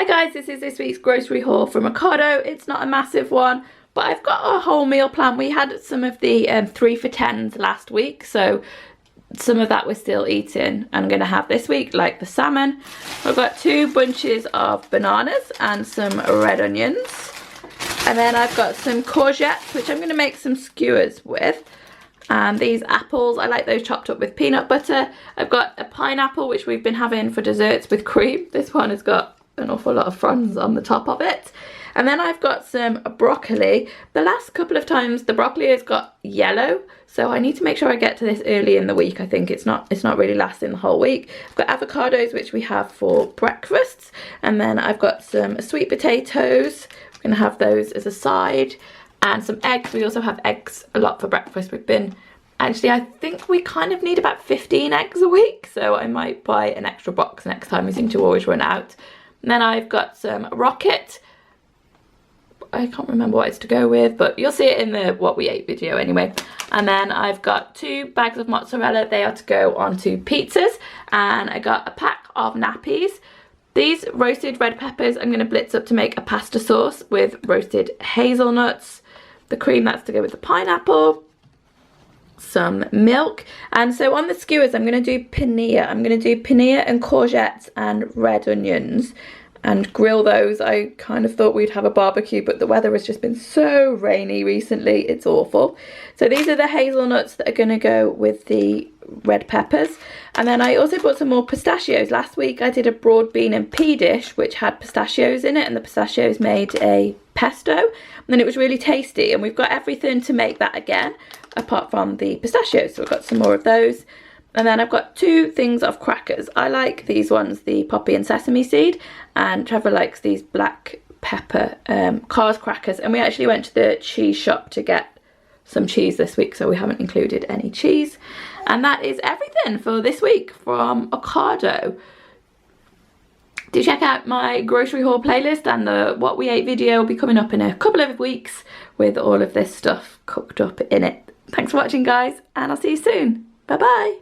guys, this is this week's grocery haul from Ocado. It's not a massive one, but I've got a whole meal plan. We had some of the 3 for 10s last week, so some of that we're still eating. I'm going to have this week, like the salmon. I've got 2 bunches of bananas and some red onions. And then I've got some courgettes, which I'm going to make some skewers with. And these apples, I like those chopped up with peanut butter. I've got a pineapple, which we've been having for desserts with cream. This one has got an awful lot of fronds on the top of it. And then I've got some broccoli. The last couple of times the broccoli has got yellow, so I need to make sure I get to this early in the week. I think it's not really lasting the whole week. I've got avocados, which we have for breakfasts, and then I've got some sweet potatoes. We're gonna have those as a side, and some eggs. We also have eggs a lot for breakfast. Actually, I think we kind of need about 15 eggs a week, so I might buy an extra box next time. We seem to always run out. And then I've got some rocket. I can't remember what it's to go with, but you'll see it in the what we ate video anyway. And then I've got 2 bags of mozzarella. They are to go onto pizzas. And I got a pack of nappies. These roasted red peppers I'm going to blitz up to make a pasta sauce with roasted hazelnuts. The cream, that's to go with the pineapple. Some milk. And so on the skewers I'm going to do paneer. I'm going to do paneer and courgettes and red onions and grill those. I kind of thought we'd have a barbecue, but the weather has just been so rainy recently, it's awful. So these are the hazelnuts that are going to go with the red peppers. And then I also bought some more pistachios. Last week I did a broad bean and pea dish which had pistachios in it, and the pistachios made a pesto, and it was really tasty. And we've got everything to make that again apart from the pistachios, so we've got some more of those. And then I've got 2 things of crackers. I like these ones, the poppy and sesame seed, and Trevor likes these black pepper Cars crackers. And we actually went to the cheese shop to get some cheese this week, so we haven't included any cheese. And that is everything for this week from Ocado. Do check out my grocery haul playlist, and the what we ate video will be coming up in a couple of weeks with all of this stuff cooked up in it. Thanks for watching, guys, and I'll see you soon. Bye bye.